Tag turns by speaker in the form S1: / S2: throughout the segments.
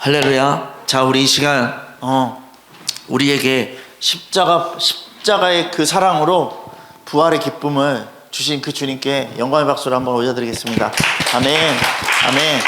S1: 할렐루야. 자, 우리 이 시간 우리에게 십자가의 그 사랑으로 부활의 기쁨을 주신 그 주님께 영광의 박수를 한번 올려드리겠습니다. 아멘. 아멘.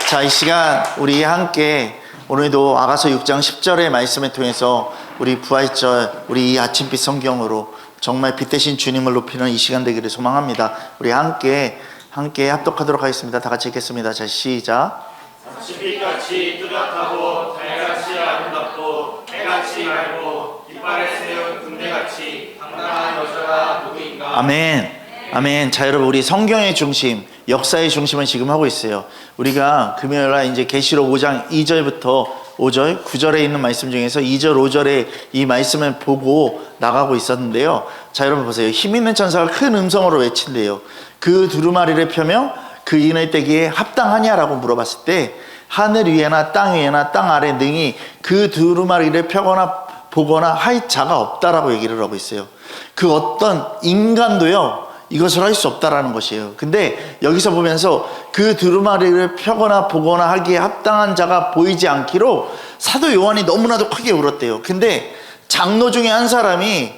S1: 자, 이 시간 우리 함께 오늘도 아가서 6장 10절의 말씀을 통해서 우리 부활절, 우리 이 아침빛 성경으로 정말 빛 대신 주님을 높이는 이 시간 되기를 소망합니다. 우리 함께 합독하도록 하겠습니다. 다 같이 읽겠습니다. 자, 시작.
S2: 아침빛같이 뚜렷하고 달같이 아름답고 해같이 맑고 깃발에 세운 군대같이 당당한 여자가 누구인가.
S1: 아멘. 아멘. 자, 여러분, 우리 성경의 중심, 역사의 중심을 지금 하고 있어요. 우리가 금요일날 이제 계시록 5장 2절부터 5절, 9절에 있는 말씀 중에서 2절, 5절에 이 말씀을 보고 나가고 있었는데요. 자, 여러분 보세요. 힘 있는 천사가 큰 음성으로 외친대요. 그 두루마리를 펴며 그 인을 떼기에 합당하냐라고 물어봤을 때 하늘 위에나 땅 위에나 땅 아래 능히 그 두루마리를 펴거나 보거나 할 자가 없다라고 얘기를 하고 있어요. 그 어떤 인간도요 이것을 할 수 없다라는 것이에요. 근데 여기서 보면서 그 두루마리를 펴거나 보거나 하기에 합당한 자가 보이지 않기로 사도 요한이 너무나도 크게 울었대요. 근데 장로 중에 한 사람이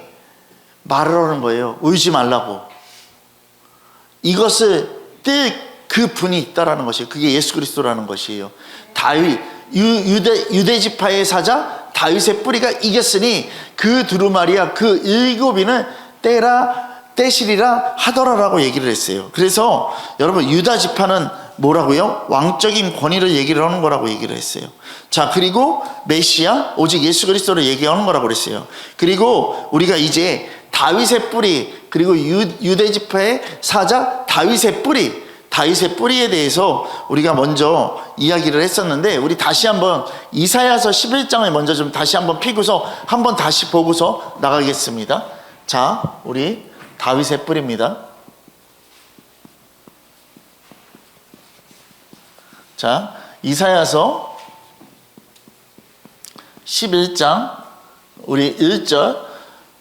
S1: 말을 하는 거예요. 울지 말라고. 이것을 뗄 그 분이 있다라는 것이에요. 그게 예수 그리스도라는 것이에요. 다윗, 유대 지파의 사자 다윗의 뿌리가 이겼으니 그 두루마리와 그 일곱인을 떼시리라 하더라라고 얘기를 했어요. 그래서 여러분 유다 지파는 뭐라고요? 왕적인 권위를 얘기를 하는 거라고 얘기를 했어요. 자, 그리고 메시아 오직 예수 그리스도를 얘기하는 거라고 그랬어요. 그리고 우리가 이제 다윗의 뿌리, 그리고 유대 지파의 사자 다윗의 뿌리에 대해서 우리가 먼저 이야기를 했었는데, 우리 다시 한번 이사야서 11장을 먼저 좀 다시 한번 피고서 한번 다시 보고서 나가겠습니다. 자, 우리 다윗의 뿌리입니다. 자, 이사야서 11장 우리 1절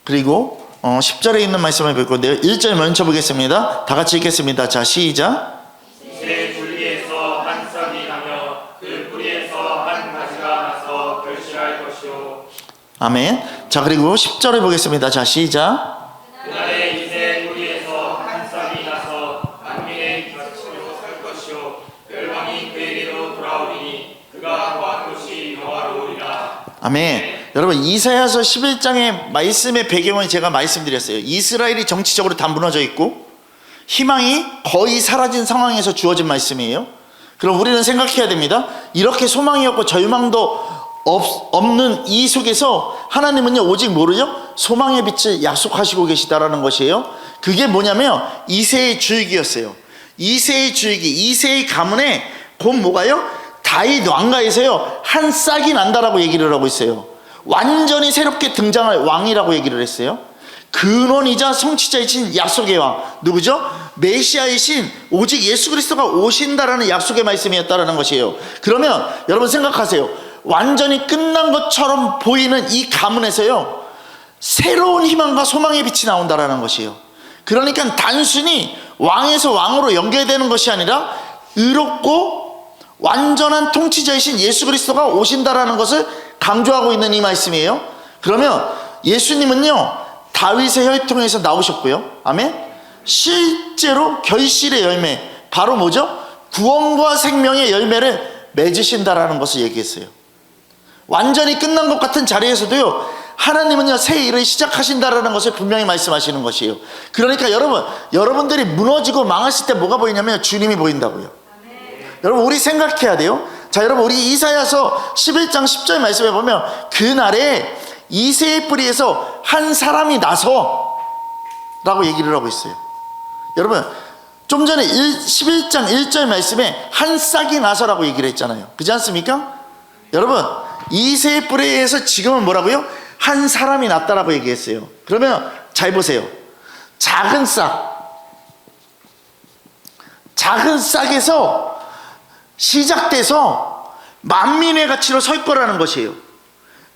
S1: 그리고 10절에 있는 말씀을 볼 건데요. 1절 먼저 보겠습니다. 다 같이 읽겠습니다. 자, 시작.
S2: 제 줄기에서 한 싹이 나며 그 뿌리에서 한 가지가 나서 결실할 것이요.
S1: 아멘. 자, 그리고 10절을 보겠습니다. 자, 시작.
S2: 그날에 이제 뿌리에서 한 싹이 나서 만민의 곁으로 설 것이요 열방이 그에게로 돌아오리니 그가 거한 곳이 영화로우리라.
S1: 아멘. 여러분, 이사야서 11장의 말씀의 배경을 제가 말씀드렸어요. 이스라엘이 정치적으로 다 무너져 있고 희망이 거의 사라진 상황에서 주어진 말씀이에요. 그럼 우리는 생각해야 됩니다. 이렇게 소망이 없고 절망도 없는 이 속에서 하나님은요 오직 뭐를요? 소망의 빛을 약속하시고 계시다라는 것이에요. 그게 뭐냐면 이새의 줄기였어요. 이새의 줄기, 이새의 가문에 곧 뭐가요? 다윗 왕가에서요 한 싹이 난다라고 얘기를 하고 있어요. 완전히 새롭게 등장할 왕이라고 얘기를 했어요. 근원이자 성취자이신 약속의 왕, 누구죠? 메시아이신 오직 예수 그리스도가 오신다라는 약속의 말씀이었다라는 것이에요. 그러면 여러분 생각하세요. 완전히 끝난 것처럼 보이는 이 가문에서요 새로운 희망과 소망의 빛이 나온다라는 것이에요. 그러니까 단순히 왕에서 왕으로 연결되는 것이 아니라 의롭고 완전한 통치자이신 예수 그리스도가 오신다라는 것을 강조하고 있는 이 말씀이에요. 그러면 예수님은요 다윗의 혈통에서 나오셨고요. 아멘. 실제로 결실의 열매, 바로 뭐죠? 구원과 생명의 열매를 맺으신다라는 것을 얘기했어요. 완전히 끝난 것 같은 자리에서도요 하나님은요 새 일을 시작하신다라는 것을 분명히 말씀하시는 것이에요. 그러니까 여러분들이 무너지고 망하실 때 뭐가 보이냐면 주님이 보인다고요. 여러분, 우리 생각해야 돼요. 자, 여러분, 우리 이사야서 11장 10절 말씀에 보면 그날에 이새의 뿌리에서 한 사람이 나서 라고 얘기를 하고 있어요. 여러분, 좀 전에 11장 1절 말씀에 한 싹이 나서라고 얘기를 했잖아요. 그렇지 않습니까? 여러분, 이새의 뿌리에서 지금은 뭐라고요? 한 사람이 났다라고 얘기했어요. 그러면 잘 보세요. 작은 싹에서 시작돼서 만민의 가치로 설 거라는 것이에요.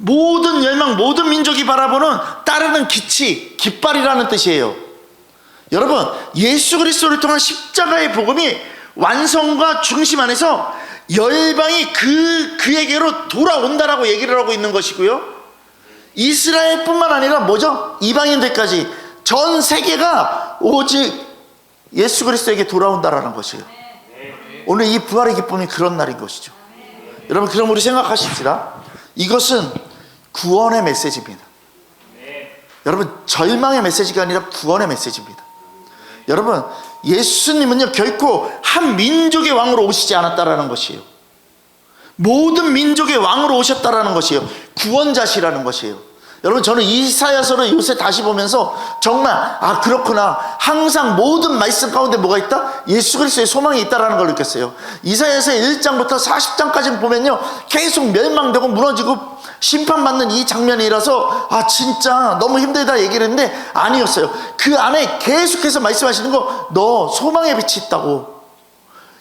S1: 모든 열망, 모든 민족이 바라보는 따르는 깃발이라는 뜻이에요. 여러분, 예수 그리스도를 통한 십자가의 복음이 완성과 중심 안에서 열방이 그에게로 돌아온다라고 얘기를 하고 있는 것이고요. 이스라엘뿐만 아니라 뭐죠? 이방인들까지 전 세계가 오직 예수 그리스도에게 돌아온다라는 것이에요. 오늘 이 부활의 기쁨이 그런 날인 것이죠. 여러분, 그럼 우리 생각하십시다. 이것은 구원의 메시지입니다. 여러분, 절망의 메시지가 아니라 구원의 메시지입니다. 여러분, 예수님은요 결코 한 민족의 왕으로 오시지 않았다라는 것이에요. 모든 민족의 왕으로 오셨다라는 것이에요. 구원자시라는 것이에요. 여러분, 저는 이사야서를 요새 다시 보면서 정말 그렇구나, 항상 모든 말씀 가운데 뭐가 있다? 예수 그리스도의 소망이 있다라는 걸 느꼈어요. 이사야서의 1장부터 40장까지 보면요 계속 멸망되고 무너지고 심판받는 이 장면이라서 진짜 너무 힘들다 얘기를 했는데 아니었어요. 그 안에 계속해서 말씀하시는 거, 너 소망의 빛이 있다고,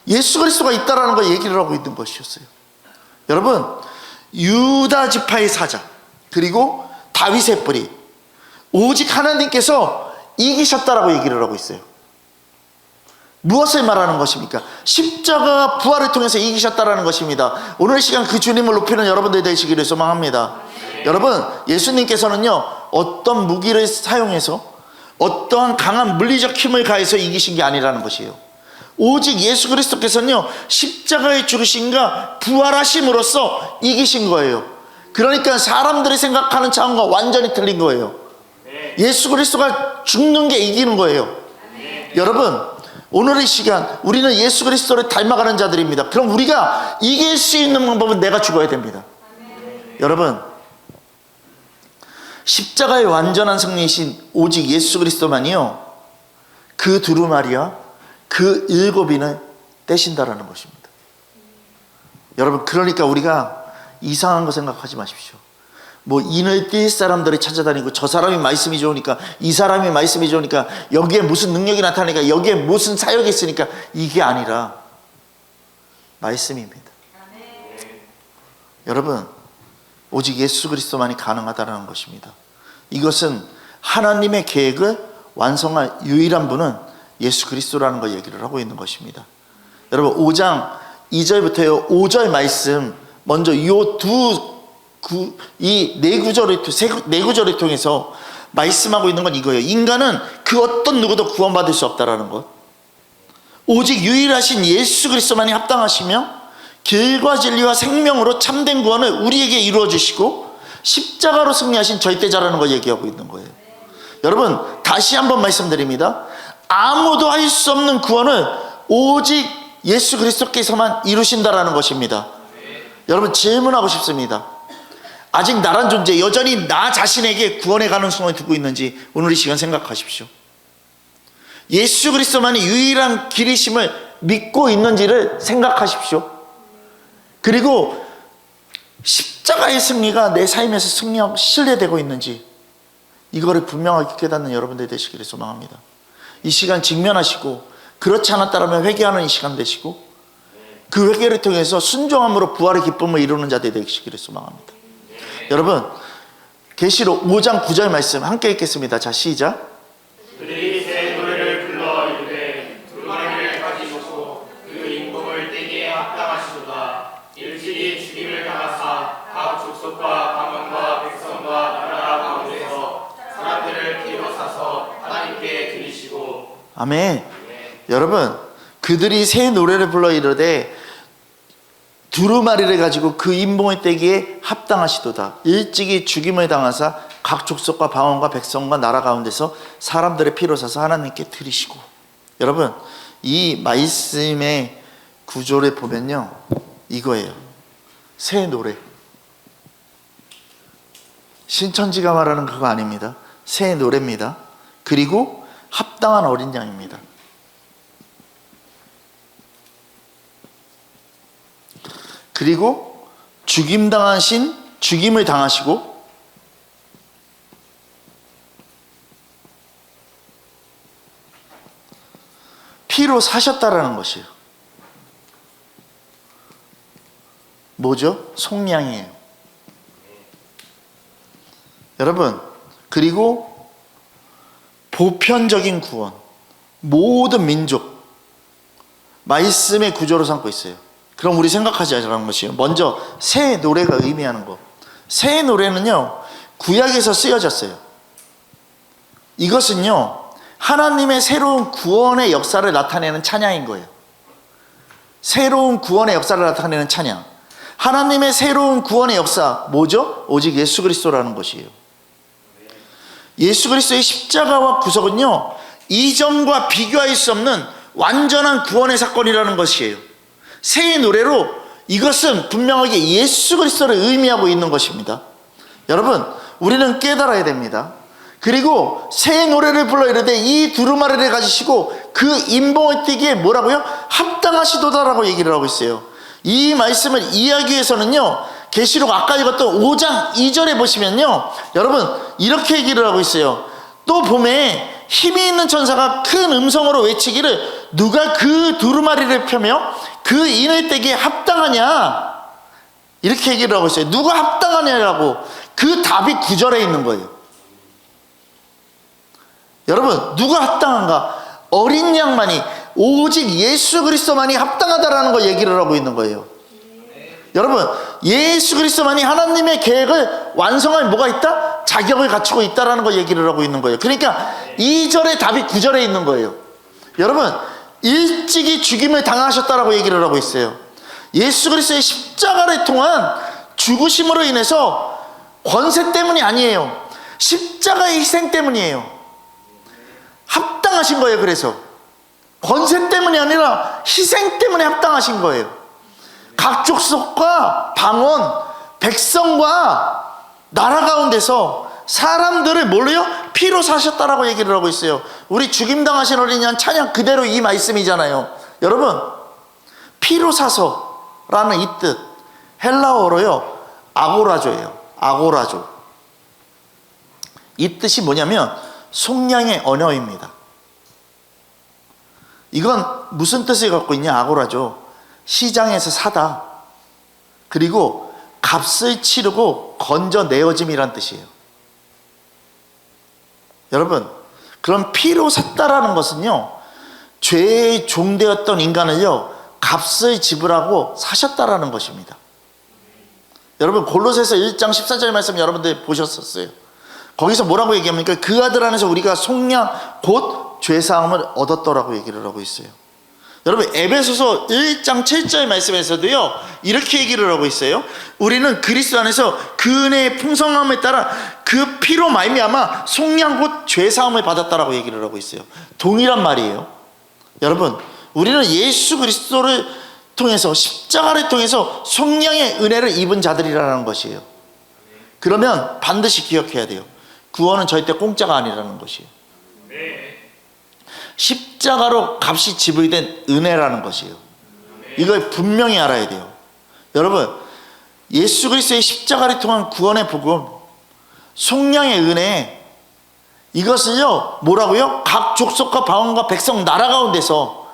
S1: 예수 그리스도가 있다라는 걸 얘기를 하고 있는 것이었어요. 여러분, 유다 지파의 사자, 그리고 다윗의 뿌리, 오직 하나님께서 이기셨다라고 얘기를 하고 있어요. 무엇을 말하는 것입니까? 십자가 부활을 통해서 이기셨다라는 것입니다. 오늘 시간 그 주님을 높이는 여러분들 되시기를 소망합니다. 여러분, 예수님께서는요 어떤 무기를 사용해서 어떠한 강한 물리적 힘을 가해서 이기신 게 아니라는 것이에요. 오직 예수 그리스도께서는요 십자가의 죽으심과 부활하심으로써 이기신 거예요. 그러니까 사람들이 생각하는 차원과 완전히 틀린 거예요. 예수 그리스도가 죽는 게 이기는 거예요. 여러분, 오늘의 시간 우리는 예수 그리스도를 닮아가는 자들입니다. 그럼 우리가 이길 수 있는 방법은 내가 죽어야 됩니다. 여러분, 십자가의 완전한 승리이신 오직 예수 그리스도만이요 그 두루마리와 그 7인을 떼신다라는 것입니다. 여러분, 그러니까 우리가 이상한 거 생각하지 마십시오. 뭐 인을 띌 사람들이 찾아다니고, 저 사람이 말씀이 좋으니까, 이 사람이 말씀이 좋으니까, 여기에 무슨 능력이 나타나니까, 여기에 무슨 사역이 있으니까, 이게 아니라 말씀입니다. 여러분, 오직 예수 그리스도만이 가능하다는 것입니다. 이것은 하나님의 계획을 완성할 유일한 분은 예수 그리스도라는 걸 얘기를 하고 있는 것입니다. 여러분, 5장 2절부터 5절 말씀, 먼저 이 네 구절을 통해서 말씀하고 있는 건 이거예요. 인간은 그 어떤 누구도 구원받을 수 없다라는 것, 오직 유일하신 예수 그리스도만이 합당하시며 길과 진리와 생명으로 참된 구원을 우리에게 이루어 주시고 십자가로 승리하신 절대자라는 걸 얘기하고 있는 거예요. 여러분, 다시 한번 말씀드립니다. 아무도 할 수 없는 구원을 오직 예수 그리스도께서만 이루신다라는 것입니다. 여러분, 질문하고 싶습니다. 아직 나란 존재, 여전히 나 자신에게 구원의 가능성을 두고 있는지 오늘 이 시간 생각하십시오. 예수 그리스도만이 유일한 길이심을 믿고 있는지를 생각하십시오. 그리고 십자가의 승리가 내 삶에서 승리하고 신뢰되고 있는지, 이거를 분명하게 깨닫는 여러분들 되시기를 소망합니다. 이 시간 직면하시고, 그렇지 않았다면 회개하는 이 시간 되시고, 그 회개를 통해서 순종함으로 부활의 기쁨을 이루는 자들이 되시기를 소망합니다. 여러분, 계시록 5장 9절 말씀 함께 읽겠습니다. 자, 시작.
S2: 그들이 새 노래를 불러 이르되 두루마리를 가지시고 그 임금을 떼기에 합당하시도다. 일찍이 죽임을 당하사 각 족속과 방언과 백성과 나라 가운데서 사람들을 피로 사서 하나님께 드리시고. 아멘. 여러분, 그들이 새 노래를 불러 이르되 두루마리를 가지고 그 임금을 떼기에 합당하시도다. 일찍이 죽임을 당하사 각 족속과 방언과 백성과 나라 가운데서 사람들의 피로 사서 하나님께 드리시고. 여러분, 이 말씀의 구조를 보면요 이거예요. 새 노래, 신천지가 말하는 그거 아닙니다. 새 노래입니다. 그리고 합당한 어린 양입니다. 그리고 죽임을 당하시고 피로 사셨다라는 것이에요. 뭐죠? 속량이에요. 여러분, 그리고 보편적인 구원, 모든 민족, 말씀의 구조로 삼고 있어요.
S1: 그럼 우리 생각하자는 것이요. 먼저 새 노래가 의미하는 것. 새 노래는요, 구약에서 쓰여졌어요. 이것은요, 하나님의 새로운 구원의 역사를 나타내는 찬양인 거예요. 새로운 구원의 역사를 나타내는 찬양. 하나님의 새로운 구원의 역사, 뭐죠? 오직 예수 그리스도라는 것이에요. 예수 그리스도의 십자가와 구속은요, 이전과 비교할 수 없는 완전한 구원의 사건이라는 것이에요. 새 노래로 이것은 분명하게 예수 그리스도를 의미하고 있는 것입니다. 여러분, 우리는 깨달아야 됩니다. 그리고 새 노래를 불러 이르되 이 두루마리를 가지시고 그 인봉을 띠기에 뭐라고요? 합당하시도다라고 얘기를 하고 있어요. 이 말씀을 이해하기 위해서는요, 계시록 아까 읽었던 5장 2절에 보시면요, 여러분 이렇게 얘기를 하고 있어요. 또 봄에 힘이 있는 천사가 큰 음성으로 외치기를 누가 그 두루마리를 펴며 그 인을 떼기에 합당하냐, 이렇게 얘기를 하고 있어요. 누가 합당하냐라고. 그 답이 9절에 있는 거예요. 여러분, 누가 합당한가? 어린 양만이, 오직 예수 그리스도만이 합당하다라는 거 얘기를 하고 있는 거예요. 여러분, 예수 그리스도만이 하나님의 계획을 완성할 뭐가 있다? 자격을 갖추고 있다라는 거 얘기를 하고 있는 거예요. 그러니까 2절의 답이 9절에 있는 거예요. 여러분, 일찍이 죽임을 당하셨다라고 얘기를 하고 있어요. 예수 그리스도의 십자가를 통한 죽으심으로 인해서 권세 때문이 아니에요. 십자가의 희생 때문이에요. 합당하신 거예요. 그래서 권세 때문이 아니라 희생 때문에 합당하신 거예요. 각 족속과 방언, 백성과 나라 가운데서 사람들을 뭘로요? 피로 사셨다라고 얘기를 하고 있어요. 우리 죽임당하신 어린 양 찬양 그대로 이 말씀이잖아요. 여러분, 피로 사서라는 이 뜻, 헬라어로요, 아고라조예요. 아고라조. 이 뜻이 뭐냐면 속량의 언어입니다. 이건 무슨 뜻을 갖고 있냐? 아고라죠. 시장에서 사다. 그리고 값을 치르고 건져내어짐이란 뜻이에요. 여러분, 그럼 피로 샀다라는 것은요, 죄의 종되었던 인간을요, 값을 지불하고 사셨다라는 것입니다. 여러분, 골로새서 1장 14절 말씀 여러분들 보셨었어요. 거기서 뭐라고 얘기합니까? 그 아들 안에서 우리가 속량 곧 죄사함을 얻었더라고 얘기를 하고 있어요. 여러분, 에베소서 1장 7절 말씀에서도요, 이렇게 얘기를 하고 있어요. 우리는 그리스도 안에서 그 은혜의 풍성함에 따라 그 피로 말미암아 속량 곧 죄사함을 받았다라고 얘기를 하고 있어요. 동일한 말이에요. 여러분, 우리는 예수 그리스도를 통해서, 십자가를 통해서 속량의 은혜를 입은 자들이라는 것이에요. 그러면 반드시 기억해야 돼요. 구원은 절대 공짜가 아니라는 것이에요. 십자가로 값이 지불된 은혜라는 것이에요. 이걸 분명히 알아야 돼요. 여러분, 예수 그리스도의 십자가를 통한 구원의 복음, 속량의 은혜, 이것을요, 뭐라고요? 각 족속과 방언과 백성, 나라 가운데서,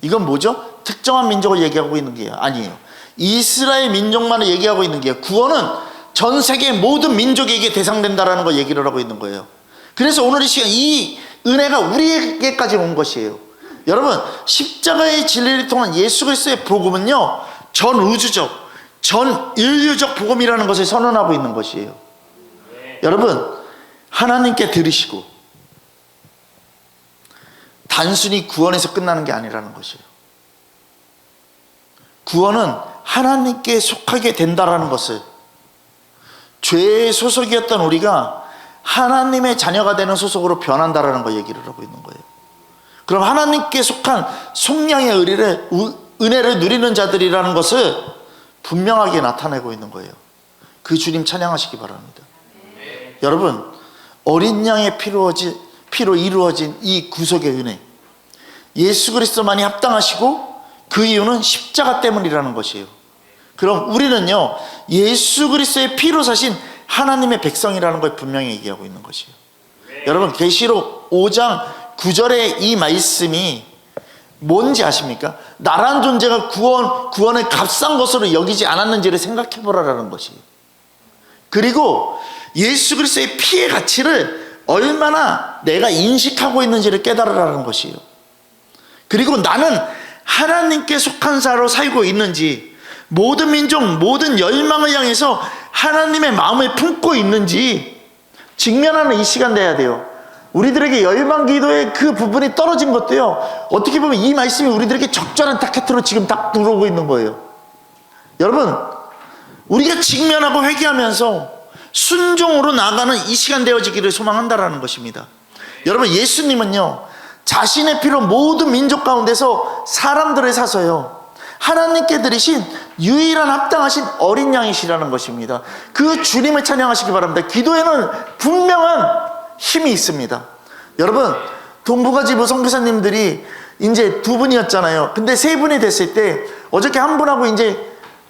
S1: 이건 뭐죠? 특정한 민족을 얘기하고 있는 게 아니에요. 이스라엘 민족만을 얘기하고 있는 게, 구원은 전 세계 모든 민족에게 대상된다라는 걸 얘기를 하고 있는 거예요. 그래서 오늘 이 시간 이 은혜가 우리에게까지 온 것이에요. 여러분, 십자가의 진리를 통한 예수 그리스도의 복음은요, 전 우주적, 전 인류적 복음이라는 것을 선언하고 있는 것이에요. 여러분, 하나님께 들으시고 단순히 구원에서 끝나는 게 아니라는 것이에요. 구원은 하나님께 속하게 된다라는 것을, 죄의 소속이었던 우리가 하나님의 자녀가 되는 소속으로 변한다라는 거 얘기를 하고 있는 거예요. 그럼 하나님께 속한 속량의 은혜를 누리는 자들이라는 것을 분명하게 나타내고 있는 거예요. 그 주님 찬양하시기 바랍니다. 여러분, 어린 양의 피로 이루어진 이 구속의 은혜, 예수 그리스도만이 합당하시고 그 이유는 십자가 때문이라는 것이에요. 그럼 우리는요, 예수 그리스도의 피로 사신 하나님의 백성이라는 걸 분명히 얘기하고 있는 것이에요. 여러분, 계시록 5장 9절의 이 말씀이 뭔지 아십니까? 나란 존재가 구원을 값싼 것으로 여기지 않았는지를 생각해 보라라는 것이에요. 그리고 예수 그리스도의 피의 가치를 얼마나 내가 인식하고 있는지를 깨달으라는 것이에요. 그리고 나는 하나님께 속한 자로 살고 있는지, 모든 민족, 모든 열망을 향해서 하나님의 마음을 품고 있는지 직면하는 이 시간 돼야 돼요. 우리들에게 열망 기도의 그 부분이 떨어진 것도요, 어떻게 보면 이 말씀이 우리들에게 적절한 타켓으로 지금 딱 들어오고 있는 거예요. 여러분, 우리가 직면하고 회개하면서 순종으로 나아가는 이 시간 되어지기를 소망한다라는 것입니다. 여러분, 예수님은요, 자신의 피로 모든 민족 가운데서 사람들을 사서요, 하나님께 드리신 유일한 합당하신 어린 양이시라는 것입니다. 그 주님을 찬양하시기 바랍니다. 기도에는 분명한 힘이 있습니다. 여러분, 동부가지부 선교사님들이 이제 2분이었잖아요. 근데 3분이 됐을 때 어저께 한 분하고 이제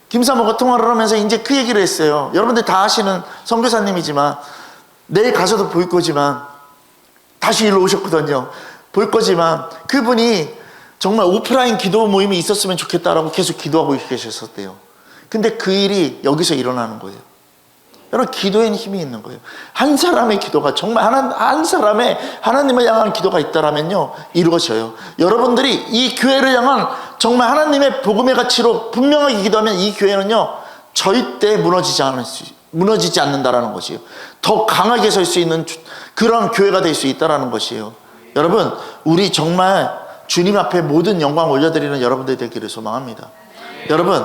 S1: 김사모가 통화를 하면서 이제 그 얘기를 했어요. 여러분들 다 아시는 선교사님이지만, 내일 가서도 볼 거지만, 다시 일로 오셨거든요. 볼 거지만 그분이 정말 오프라인 기도 모임이 있었으면 좋겠다라고 계속 기도하고 계셨었대요. 근데 그 일이 여기서 일어나는 거예요. 여러분, 기도에는 힘이 있는 거예요. 한 사람의 기도가, 정말 한 사람의 하나님을 향한 기도가 있다라면요, 이루어져요. 여러분들이 이 교회를 향한 정말 하나님의 복음의 가치로 분명하게 기도하면 이 교회는요, 절대 무너지지 않는다라는 것이에요. 더 강하게 설 수 있는 그런 교회가 될 수 있다라는 것이에요. 여러분, 우리 정말 주님 앞에 모든 영광 올려드리는 여러분들 되기를 소망합니다. 여러분,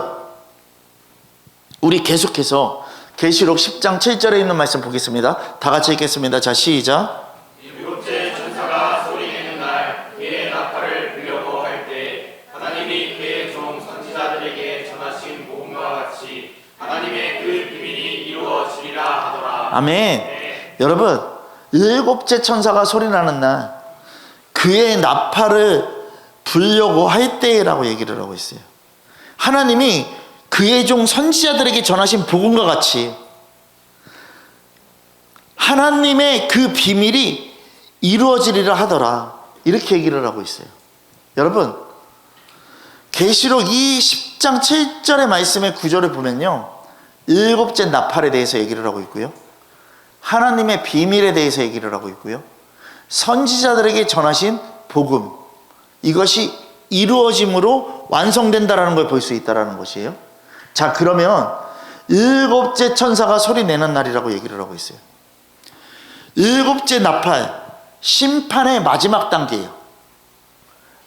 S1: 우리 계속해서 계시록 10장 7절에 있는 말씀 보겠습니다. 다 같이 읽겠습니다. 자, 시작.
S2: 일곱째 천사가 소리내는 날 그의 나팔을 불려고 할 때 하나님이 그의 종 선지자들에게 전하신 복음과 같이 하나님의 그 비밀이 이루어지리라 하더라.
S1: 아멘. 여러분, 7째 천사가 소리나는 날 그의 나팔을 불려고 할 때라고 얘기를 하고 있어요. 하나님이 그의 종 선지자들에게 전하신 복음과 같이 하나님의 그 비밀이 이루어지리라 하더라, 이렇게 얘기를 하고 있어요. 여러분, 계시록 이 10장 7절의 말씀의 구절을 보면요, 7째 나팔에 대해서 얘기를 하고 있고요, 하나님의 비밀에 대해서 얘기를 하고 있고요, 선지자들에게 전하신 복음, 이것이 이루어짐으로 완성된다라는 걸 볼 수 있다라는 것이에요. 자, 그러면 7째 천사가 소리내는 날이라고 얘기를 하고 있어요. 7째 나팔, 심판의 마지막 단계예요.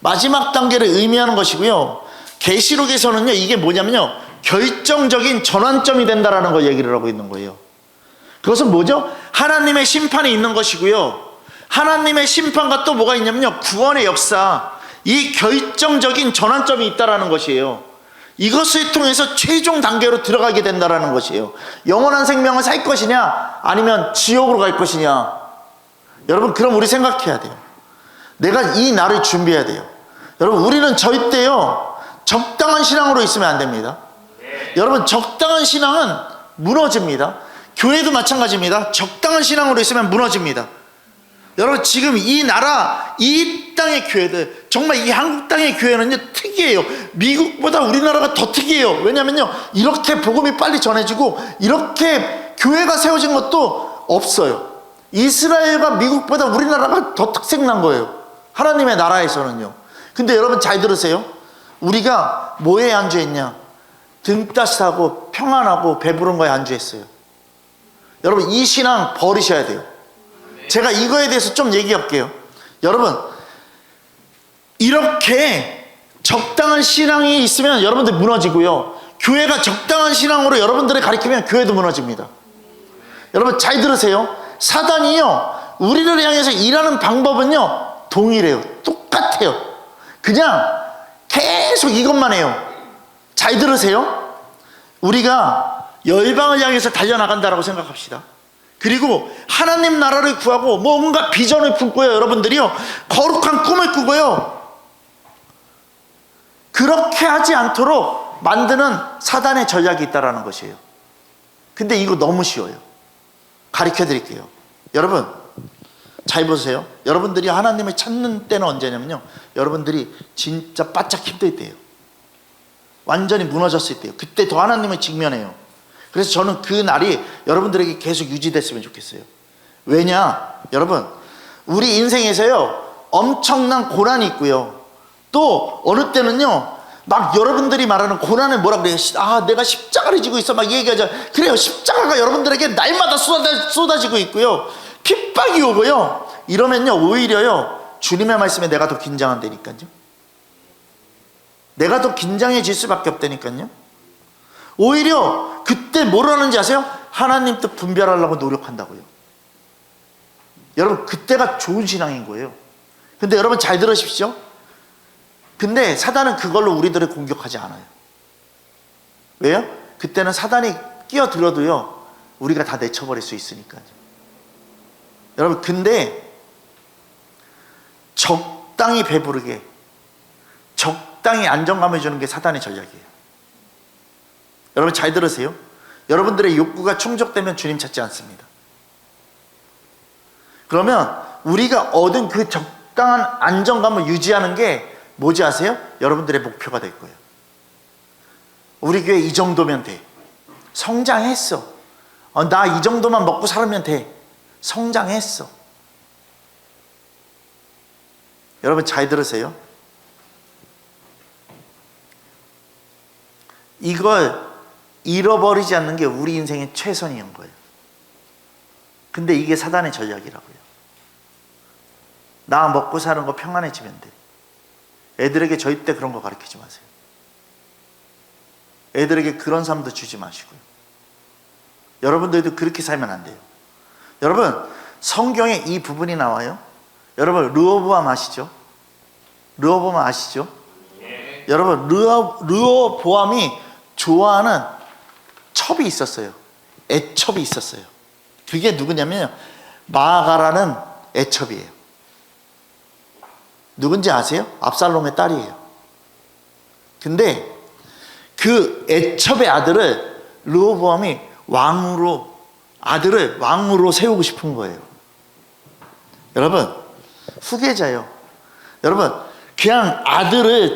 S1: 마지막 단계를 의미하는 것이고요, 계시록에서는요, 이게 뭐냐면요, 결정적인 전환점이 된다라는 걸 얘기를 하고 있는 거예요. 그것은 뭐죠? 하나님의 심판이 있는 것이고요, 하나님의 심판과 또 뭐가 있냐면요, 구원의 역사, 이 결정적인 전환점이 있다라는 것이에요. 이것을 통해서 최종 단계로 들어가게 된다라는 것이에요. 영원한 생명을 살 것이냐, 아니면 지옥으로 갈 것이냐. 여러분, 그럼 우리 생각해야 돼요. 내가 이 날을 준비해야 돼요. 여러분, 우리는 절대요, 적당한 신앙으로 있으면 안 됩니다. 여러분, 적당한 신앙은 무너집니다. 교회도 마찬가지입니다. 적당한 신앙으로 있으면 무너집니다. 여러분, 지금 이 나라, 이 땅의 교회들, 정말 이 한국 땅의 교회는요, 특이해요. 미국보다 우리나라가 더 특이해요. 왜냐면요, 이렇게 복음이 빨리 전해지고 이렇게 교회가 세워진 것도 없어요. 이스라엘과 미국보다 우리나라가 더 특색난 거예요, 하나님의 나라에서는요. 근데 여러분, 잘 들으세요. 우리가 뭐에 안주했냐? 등 따스하고 평안하고 배부른 거에 안주했어요. 여러분, 이 신앙 버리셔야 돼요. 제가 이거에 대해서 좀 얘기할게요. 여러분, 이렇게 적당한 신앙이 있으면 여러분들 무너지고요, 교회가 적당한 신앙으로 여러분들을 가리키면 교회도 무너집니다. 여러분, 잘 들으세요. 사단이요, 우리를 향해서 일하는 방법은요, 동일해요. 똑같아요. 그냥 계속 이것만 해요. 잘 들으세요. 우리가 열방을 향해서 달려나간다라고 생각합시다. 그리고 하나님 나라를 구하고 뭔가 비전을 품고요, 여러분들이요, 거룩한 꿈을 꾸고요, 그렇게 하지 않도록 만드는 사단의 전략이 있다는 것이에요. 근데 이거 너무 쉬워요. 가르쳐 드릴게요. 여러분, 잘 보세요. 여러분들이 하나님을 찾는 때는 언제냐면요, 여러분들이 진짜 바짝 힘들 때예요. 완전히 무너졌을 때예요. 그때 더 하나님을 직면해요. 그래서 저는 그 날이 여러분들에게 계속 유지됐으면 좋겠어요. 왜냐? 여러분, 우리 인생에서요, 엄청난 고난이 있고요, 또 어느 때는요, 막 여러분들이 말하는 고난을 뭐라 그래요? 내가 십자가를 지고 있어, 막 얘기하자. 그래요, 십자가가 여러분들에게 날마다 쏟아지고 있고요, 핍박이 오고요. 이러면요, 오히려요, 주님의 말씀에 내가 더 긴장한다니까요. 내가 더 긴장해질 수밖에 없다니까요. 오히려 그때 뭘 하는지 아세요? 하나님 뜻 분별하려고 노력한다고요. 여러분, 그때가 좋은 신앙인 거예요. 근데 여러분 잘 들으십시오. 근데 사단은 그걸로 우리들을 공격하지 않아요. 왜요? 그때는 사단이 끼어들어도요, 우리가 다 내쳐버릴 수 있으니까요. 여러분, 근데 적당히 배부르게, 적당히 안정감을 주는 게 사단의 전략이에요. 여러분 잘 들으세요. 여러분들의 욕구가 충족되면 주님 찾지 않습니다. 그러면 우리가 얻은 그 적당한 안정감을 유지하는 게 뭐지 아세요? 여러분들의 목표가 될 거예요. 우리 교회 이 정도면 돼. 성장했어. 나 이 정도만 먹고 살면 돼. 성장했어. 여러분 잘 들으세요. 이걸 잃어버리지 않는 게 우리 인생의 최선인 거예요. 근데 이게 사단의 전략이라고요. 나 먹고 사는 거 평안해지면 돼. 애들에게 절대 그런 거 가르치지 마세요. 애들에게 그런 삶도 주지 마시고요. 여러분들도 그렇게 살면 안 돼요. 여러분, 성경에 이 부분이 나와요. 여러분, 르호보암 아시죠? 르호보암 아시죠?
S2: 네.
S1: 여러분, 르호보암이 좋아하는 첩이 있었어요. 애첩이 있었어요. 그게 누구냐면 마아가라는 애첩이에요. 누군지 아세요? 압살롬의 딸이에요. 근데 그 애첩의 아들을 르호보암이 아들을 왕으로 세우고 싶은 거예요. 여러분, 후계자요. 여러분, 그냥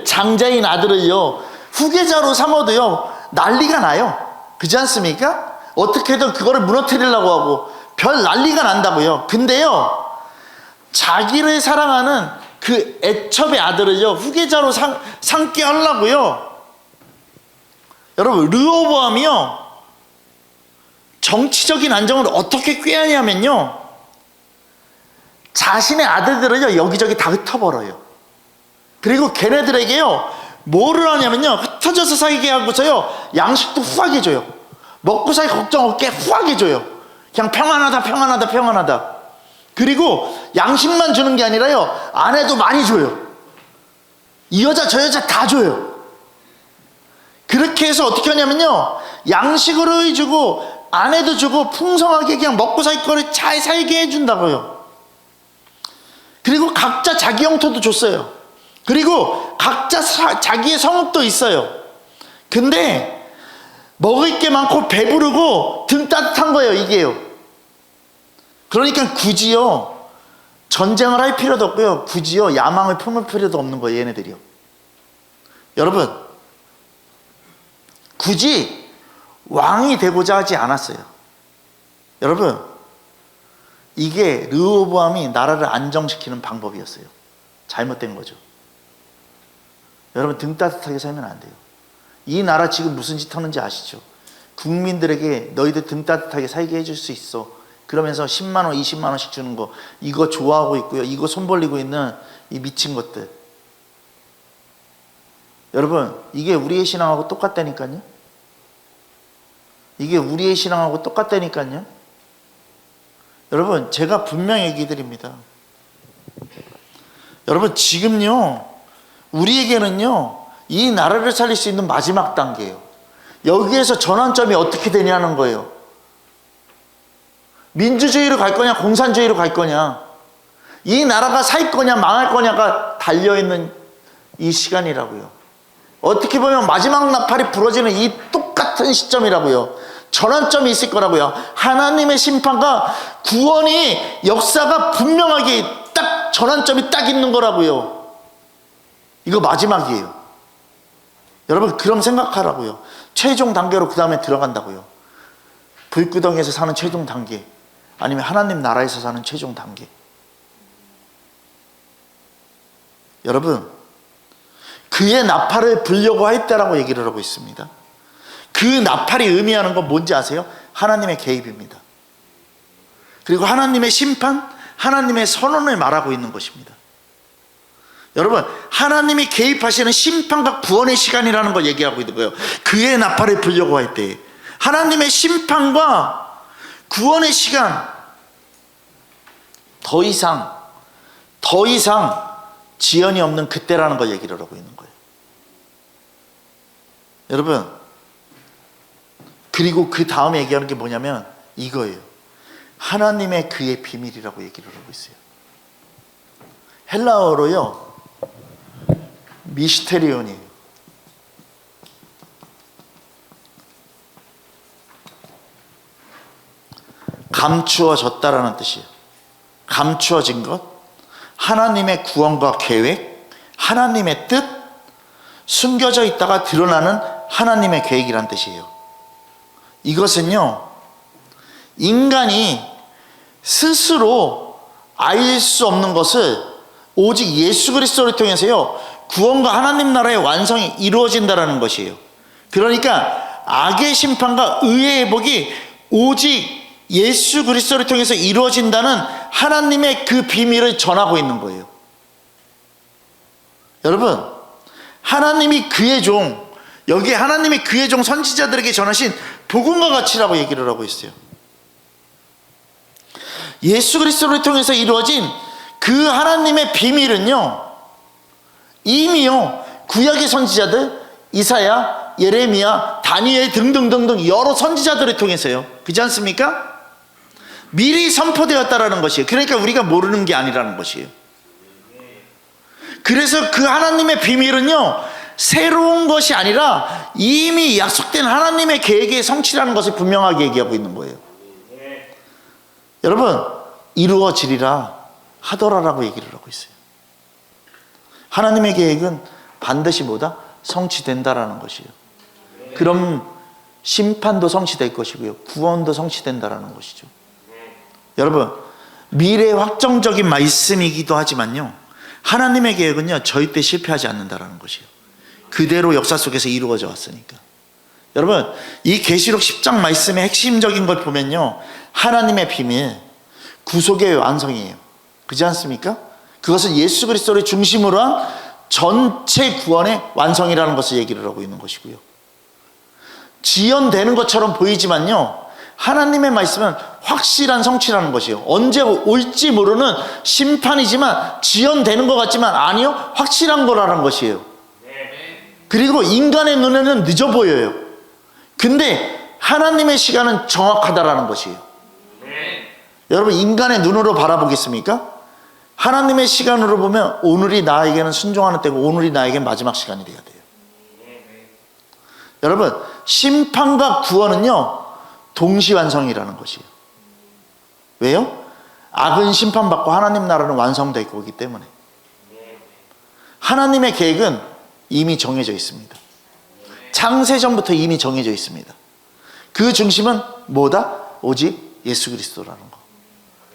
S1: 장자인 아들을요, 후계자로 삼아도요, 난리가 나요. 그렇지 않습니까? 어떻게든 그거를 무너뜨리려고 하고 별 난리가 난다고요. 근데요, 자기를 사랑하는 그 애첩의 아들을요, 후계자로 삼게 하려고요. 여러분, 르호보암이요, 정치적인 안정을 어떻게 꾀하냐면요, 자신의 아들들을요, 여기저기 다 흩어버려요. 그리고 걔네들에게요, 뭐를 하냐면요, 흩어져서 살게 하고서요, 양식도 후하게 줘요. 먹고 살 걱정 없게 후하게 줘요. 그냥 평안하다. 그리고 양식만 주는 게 아니라요, 아내도 많이 줘요. 이 여자 저 여자 다 줘요. 그렇게 해서 어떻게 하냐면요, 양식으로 주고 아내도 주고 풍성하게 그냥 먹고 살 거를 잘 살게 해준다고요. 그리고 각자 자기 영토도 줬어요. 그리고 각자 자기의 성읍도 있어요. 근데 먹을 게 많고 배부르고 등 따뜻한 거예요, 이게요. 그러니까 굳이요, 전쟁을 할 필요도 없고요, 굳이요, 야망을 품을 필요도 없는 거예요, 얘네들이요. 여러분, 굳이 왕이 되고자 하지 않았어요. 여러분, 이게 르호보암이 나라를 안정시키는 방법이었어요. 잘못된 거죠. 여러분, 등 따뜻하게 살면 안 돼요. 이 나라 지금 무슨 짓 하는지 아시죠? 국민들에게 너희들 등 따뜻하게 살게 해줄 수 있어. 그러면서 10만 원, 20만 원씩 주는 거, 이거 좋아하고 있고요. 이거 손 벌리고 있는 이 미친 것들. 여러분, 이게 우리의 신앙하고 똑같다니까요. 이게 우리의 신앙하고 똑같다니까요. 여러분, 제가 분명히 얘기 드립니다. 여러분, 지금요, 우리에게는요, 이 나라를 살릴 수 있는 마지막 단계예요. 여기에서 전환점이 어떻게 되냐는 거예요. 민주주의로 갈 거냐, 공산주의로 갈 거냐, 이 나라가 살 거냐 망할 거냐가 달려있는 이 시간이라고요. 어떻게 보면 마지막 나팔이 부러지는 이 똑같은 시점이라고요. 전환점이 있을 거라고요. 하나님의 심판과 구원이, 역사가 분명하게 딱 전환점이 딱 있는 거라고요. 이거 마지막이에요. 여러분, 그럼 생각하라고요. 최종 단계로 그 다음에 들어간다고요. 불구덩이에서 사는 최종 단계, 아니면 하나님 나라에서 사는 최종 단계. 여러분, 그의 나팔을 불려고 했다라고 얘기를 하고 있습니다. 그 나팔이 의미하는 건 뭔지 아세요? 하나님의 개입입니다. 그리고 하나님의 심판, 하나님의 선언을 말하고 있는 것입니다. 여러분, 하나님이 개입하시는 심판과 구원의 시간이라는 걸 얘기하고 있는 거예요. 그의 나팔을 불려고 할 때 하나님의 심판과 구원의 시간, 더 이상 지연이 없는 그때라는 걸 얘기를 하고 있는 거예요. 여러분, 그리고 그 다음에 얘기하는 게 뭐냐면 이거예요. 하나님의 그의 비밀이라고 얘기를 하고 있어요. 헬라어로요, 미스테리온이에요. 감추어졌다라는 뜻이에요. 감추어진 것, 하나님의 구원과 계획, 하나님의 뜻, 숨겨져 있다가 드러나는 하나님의 계획이란 뜻이에요. 이것은요, 인간이 스스로 알 수 없는 것을 오직 예수 그리스도를 통해서요, 구원과 하나님 나라의 완성이 이루어진다라는 것이에요. 그러니까 악의 심판과 의의 회복이 오직 예수 그리스도를 통해서 이루어진다는 하나님의 그 비밀을 전하고 있는 거예요. 여러분, 하나님이 그의 종, 여기에 하나님이 그의 종 선지자들에게 전하신 복음과 가치라고 얘기를 하고 있어요. 예수 그리스도를 통해서 이루어진 그 하나님의 비밀은요, 이미요 구약의 선지자들 이사야, 예레미야, 다니엘 등등등등 여러 선지자들을 통해서요, 그렇지 않습니까? 미리 선포되었다라는 것이에요. 그러니까 우리가 모르는 게 아니라는 것이에요. 그래서 그 하나님의 비밀은요, 새로운 것이 아니라 이미 약속된 하나님의 계획의 성취라는 것을 분명하게 얘기하고 있는 거예요. 여러분, 이루어지리라 하더라라고 얘기를 하고 있어요. 하나님의 계획은 반드시 뭐다? 성취된다라는 것이에요. 그럼 심판도 성취될 것이고요, 구원도 성취된다라는 것이죠. 여러분, 미래 확정적인 말씀이기도 하지만요, 하나님의 계획은요 절대 실패하지 않는다라는 것이에요. 그대로 역사 속에서 이루어져 왔으니까. 여러분, 이 계시록 10장 말씀의 핵심적인 걸 보면요, 하나님의 비밀, 구속의 완성이에요. 그렇지 않습니까? 그것은 예수 그리스도를 중심으로 한 전체 구원의 완성이라는 것을 얘기를 하고 있는 것이고요, 지연되는 것처럼 보이지만요, 하나님의 말씀은 확실한 성취라는 것이에요. 언제 올지 모르는 심판이지만, 지연되는 것 같지만 아니요, 확실한 거라는 것이에요. 그리고 인간의 눈에는 늦어 보여요. 근데 하나님의 시간은 정확하다라는 것이에요. 여러분, 인간의 눈으로 바라보겠습니까? 하나님의 시간으로 보면 오늘이 나에게는 순종하는 때고, 오늘이 나에게는 마지막 시간이 돼야 돼요. 여러분, 심판과 구원은요 동시완성이라는 것이에요. 왜요? 악은 심판받고 하나님 나라는 완성될 거기 때문에. 하나님의 계획은 이미 정해져 있습니다. 창세전부터 이미 정해져 있습니다. 그 중심은 뭐다? 오직 예수 그리스도라는 거.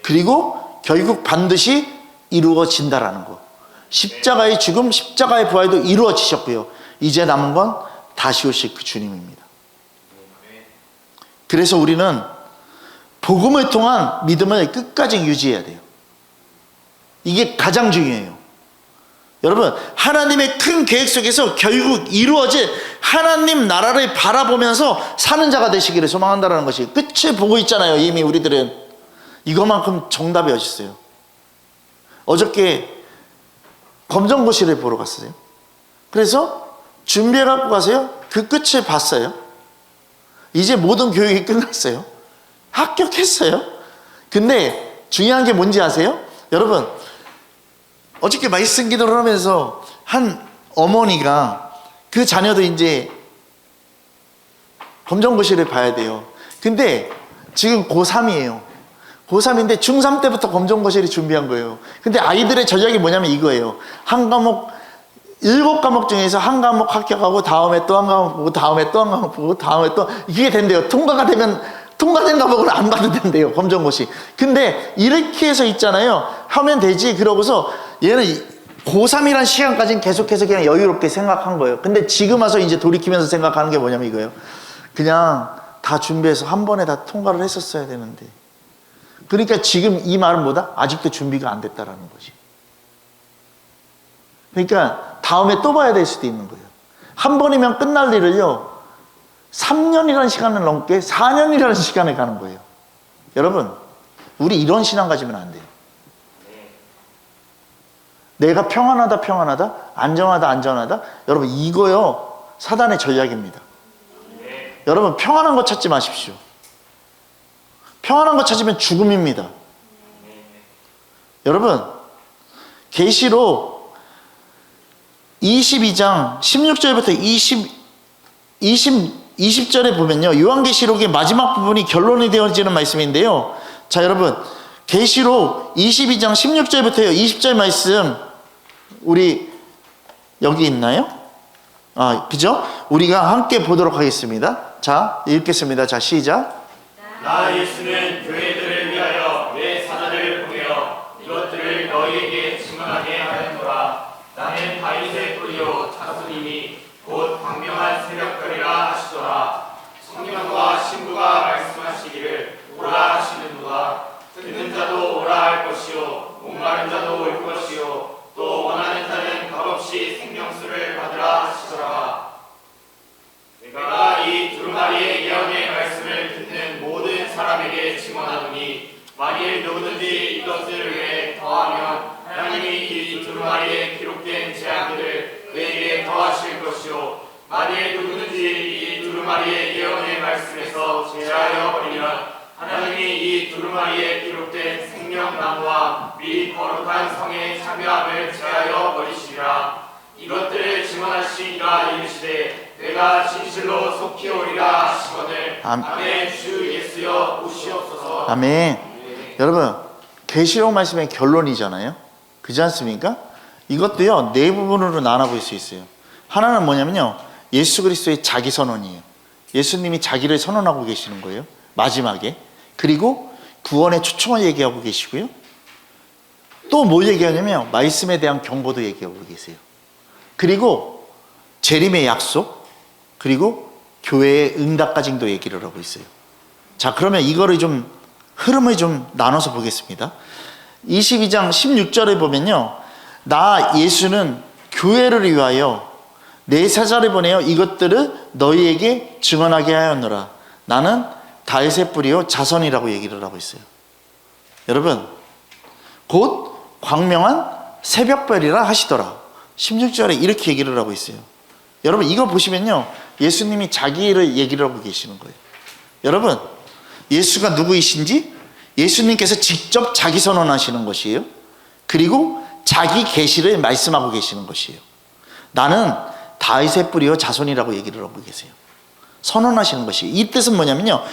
S1: 그리고 결국 반드시 이루어진다라는 거. 십자가의 죽음, 십자가의 부활도 이루어지셨고요, 이제 남은 건 다시 오실 그 주님입니다. 그래서 우리는 복음을 통한 믿음을 끝까지 유지해야 돼요. 이게 가장 중요해요. 여러분, 하나님의 큰 계획 속에서 결국 이루어질 하나님 나라를 바라보면서 사는 자가 되시기를 소망한다는 것이, 끝을 보고 있잖아요. 이미 우리들은 이것만큼 정답이 어디 있어요? 어저께 검정고시를 보러 갔어요. 그래서 준비해 갖고 가세요. 그 끝을 봤어요. 이제 모든 교육이 끝났어요. 합격했어요. 근데 중요한 게 뭔지 아세요? 여러분, 어저께 말씀 기도를 하면서 한 어머니가 그 자녀도 이제 검정고시를 봐야 돼요. 근데 지금 고3이에요. 고3인데 중3 때부터 검정고시를 준비한 거예요. 근데 아이들의 전략이 뭐냐면 이거예요. 한 과목, 7과목 중에서 한 과목 합격하고 다음에 또 한 과목 보고 다음에 또 한 과목 보고 다음에 또, 이게 된대요. 통과가 되면 통과된 과목은 안 봐도 된대요, 검정고시. 근데 이렇게 해서 있잖아요. 하면 되지. 그러고서 얘는 고3이란 시간까지는 계속해서 그냥 여유롭게 생각한 거예요. 근데 지금 와서 이제 돌이키면서 생각하는 게 뭐냐면 이거예요. 그냥 다 준비해서 한 번에 다 통과를 했었어야 되는데. 그러니까 지금 이 말은 뭐다? 아직도 준비가 안 됐다라는 거지. 그러니까 다음에 또 봐야 될 수도 있는 거예요. 한 번이면 끝날 일을요, 3년이라는 시간을 넘게 4년이라는 시간에 가는 거예요. 여러분, 우리 이런 신앙 가지면 안 돼요. 내가 평안하다, 안전하다. 여러분, 이거요, 사단의 전략입니다. 여러분, 평안한 거 찾지 마십시오. 평안한 거 찾으면 죽음입니다. 여러분, 계시록 22장 16절부터 20절에 보면요, 요한계시록의 마지막 부분이 결론이 되어지는 말씀인데요. 자, 여러분, 계시록 22장 16절부터 20절 말씀, 우리 여기 있나요? 그죠? 우리가 함께 보도록 하겠습니다. 자, 읽겠습니다. 자, 시작.
S2: 나 예수는 교회들을 위하여 내 사자를 보내어 이것들을 너희에게 증언하게 하였노라. 나는 다윗의 뿌리요 자손이니 곧 광명한 새벽별이라 하시더라. 성령과 신부가 말씀하시기를 오라 하시는도다. 듣는 자도 오라 할 것이요 목마른 자도 올 것이요 또 원하는 자는 값없이 생명수를 받으라 하시더라. 내가 이 두루마리의 예언의 말씀을 듣는 모든 사람에게 증언하노니 만일 누구든지 이것을 위해 더하면 하나님이 이 두루마리에 기록된 재앙들을 그에게 더하실 것이요 만일 누구든지 이 두루마리의 예언의 말씀에서 제하여 버리면 하나님이 이 두루마리에 기록된 생명나무와 미 거룩한 성의 참여함을 제하여 버리시리라. 이것들을 증언하신 이가 이르시되 내가 진실로 속히 오리라 하시거늘 아멘. 주 예수여 오시옵소서.
S1: 아멘. 여러분, 계시록 말씀의 결론이잖아요. 그렇지 않습니까? 이것도요, 네 부분으로 나눠볼 수 있어요. 하나는 뭐냐면요, 예수 그리스도의 자기 선언이에요. 예수님이 자기를 선언하고 계시는 거예요, 마지막에. 그리고 구원의 초청을 얘기하고 계시고요. 또 뭘 얘기하냐면 말씀에 대한 경고도 얘기하고 계세요. 그리고 재림의 약속, 그리고 교회의 응답까지도 얘기를 하고 있어요. 자, 그러면 이거를 좀 흐름을 좀 나눠서 보겠습니다. 22장 16절에 보면요, 나 예수는 교회를 위하여 내 사자를 보내어 이것들을 너희에게 증언하게 하였노라. 나는 다윗의 뿌리요 자손이라고 얘기를 하고 있어요. 여러분, 곧 광명한 새벽별이라 하시더라. 16절에 이렇게 얘기를 하고 있어요. 여러분, 이거 보시면요, 예수님이 자기를 얘기를 하고 계시는 거예요. 여러분, 예수가 누구이신지 예수님께서 직접 자기 선언하시는 것이에요. 그리고 자기 계시를 말씀하고 계시는 것이에요. 나는 다윗의 뿌리요 자손이라고 얘기를 하고 계세요. 선언하시는 것이, 이 뜻은 뭐냐면요,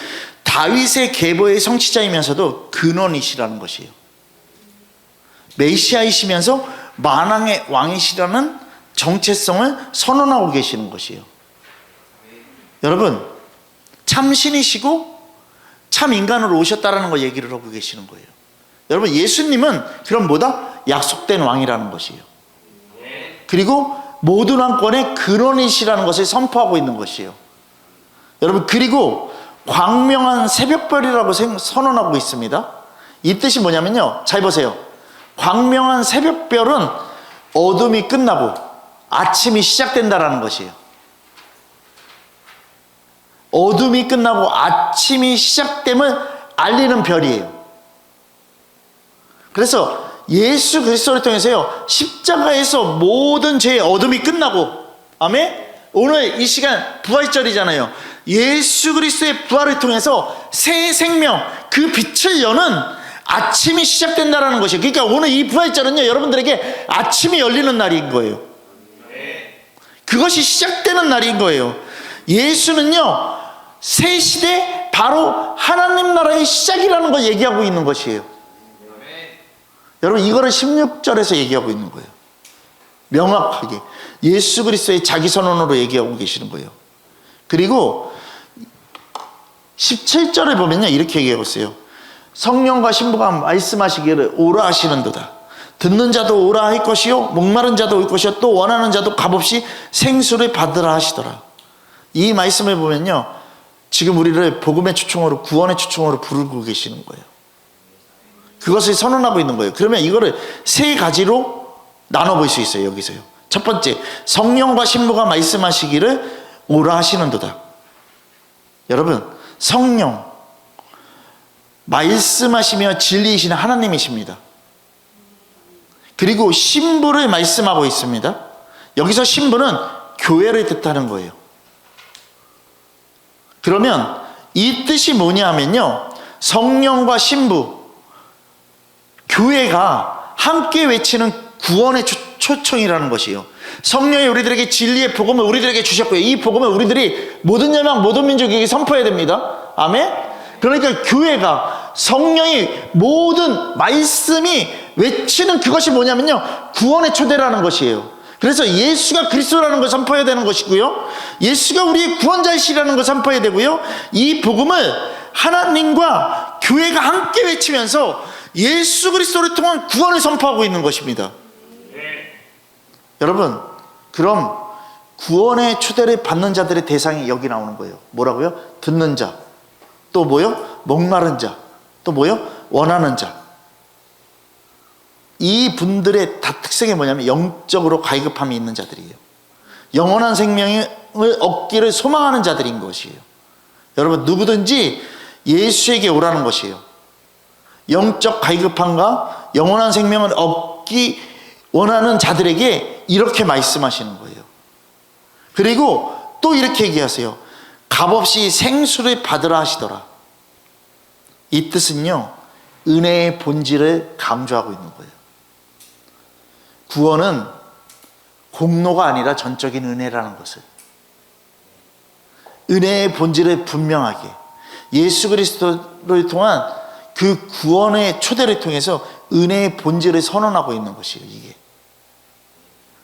S1: 다윗의 계보의 성취자이면서도 근원이시라는 것이에요. 메시아이시면서 만왕의 왕이시라는 정체성을 선언하고 계시는 것이에요. 여러분, 참신이시고 참 인간으로 오셨다라는 걸 얘기를 하고 계시는 거예요. 여러분, 예수님은 그럼 뭐다? 약속된 왕이라는 것이에요. 그리고 모든 왕권의 근원이시라는 것을 선포하고 있는 것이에요. 여러분, 그리고 광명한 새벽별이라고 선언하고 있습니다. 이 뜻이 뭐냐면요, 잘 보세요. 광명한 새벽별은 어둠이 끝나고 아침이 시작된다라는 것이에요. 어둠이 끝나고 아침이 시작됨을 알리는 별이에요. 그래서 예수 그리스도를 통해서요, 십자가에서 모든 죄의 어둠이 끝나고, 아멘? 오늘 이 시간 부활절이잖아요. 예수 그리스도의 부활을 통해서 새 생명, 그 빛을 여는 아침이 시작된다는 것이에요. 그러니까 오늘 이 부활절은요, 여러분들에게 아침이 열리는 날인 거예요. 그것이 시작되는 날인 거예요. 예수는요, 새 시대, 바로 하나님 나라의 시작이라는 걸 얘기하고 있는 것이에요. 여러분, 이거를 16절에서 얘기하고 있는 거예요. 명확하게 예수 그리스도의 자기 선언으로 얘기하고 계시는 거예요. 그리고 17절에 보면요, 이렇게 얘기하고 있어요. 성령과 신부가 말씀하시기를 오라 하시는도다. 듣는 자도 오라 할 것이요 목마른 자도 올 것이요 또 원하는 자도 값없이 생수를 받으라 하시더라. 이 말씀을 보면요, 지금 우리를 복음의 초청으로, 구원의 초청으로 부르고 계시는 거예요. 그것을 선언하고 있는 거예요. 그러면 이거를 세 가지로 나눠볼 수 있어요. 여기서요. 첫 번째, 성령과 신부가 말씀하시기를 오라 하시는도다. 여러분, 성령 말씀하시며 진리이신 하나님이십니다. 그리고 신부를 말씀하고 있습니다. 여기서 신부는 교회를 뜻하는 거예요. 그러면 이 뜻이 뭐냐면요, 성령과 신부, 교회가 함께 외치는 구원의 초청이라는 것이에요. 성령이 우리들에게 진리의 복음을 우리들에게 주셨고요, 이 복음을 우리들이 모든 열방 모든 민족에게 선포해야 됩니다. 아멘. 그러니까 교회가, 성령이, 모든 말씀이 외치는 그것이 뭐냐면요, 구원의 초대라는 것이에요. 그래서 예수가 그리스도라는 걸 선포해야 되는 것이고요, 예수가 우리의 구원자이시라는 걸 선포해야 되고요, 이 복음을 하나님과 교회가 함께 외치면서 예수 그리스도를 통한 구원을 선포하고 있는 것입니다. 여러분, 그럼 구원의 초대를 받는 자들의 대상이 여기 나오는 거예요. 뭐라고요? 듣는 자, 또 뭐요? 목마른 자, 또 뭐요? 원하는 자. 이 분들의 다 특성이 뭐냐면 영적으로 갈급함이 있는 자들이에요. 영원한 생명을 얻기를 소망하는 자들인 것이에요. 여러분, 누구든지 예수에게 오라는 것이에요. 영적 갈급함과 영원한 생명을 얻기 원하는 자들에게 이렇게 말씀하시는 거예요. 그리고 또 이렇게 얘기하세요. 값없이 생수를 받으라 하시더라. 이 뜻은요, 은혜의 본질을 강조하고 있는 거예요. 구원은 공로가 아니라 전적인 은혜라는 것을, 은혜의 본질을 분명하게, 예수 그리스도를 통한 그 구원의 초대를 통해서 은혜의 본질을 선언하고 있는 것이에요, 이게.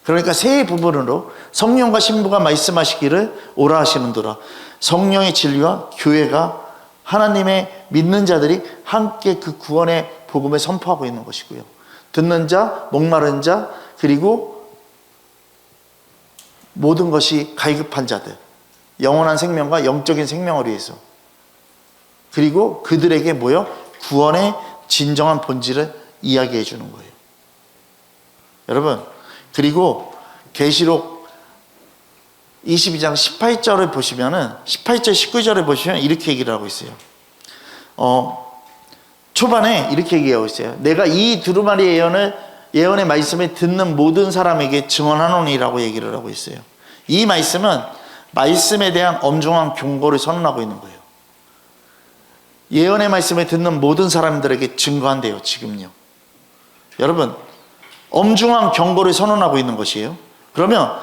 S1: 그러니까 세 부분으로 성령과 신부가 말씀하시기를 오라 하시는도다. 성령의 진리와 교회가, 하나님의 믿는 자들이 함께 그 구원의 복음을 선포하고 있는 것이고요, 듣는 자, 목마른 자, 그리고 모든 것이 갈급한 자들, 영원한 생명과 영적인 생명을 위해서, 그리고 그들에게 뭐요? 구원의 진정한 본질을 이야기해 주는 거예요. 여러분, 그리고 계시록 22장 18절을 보시면은, 18절 19절을 보시면 이렇게 얘기를 하고 있어요. 초반에 이렇게 얘기하고 있어요. 내가 이 두루마리 예언의 말씀을 듣는 모든 사람에게 증언하노니라고 얘기를 하고 있어요. 이 말씀은 말씀에 대한 엄중한 경고를 선언하고 있는 거예요. 예언의 말씀을 듣는 모든 사람들에게 증거한대요, 지금요. 여러분, 엄중한 경고를 선언하고 있는 것이에요. 그러면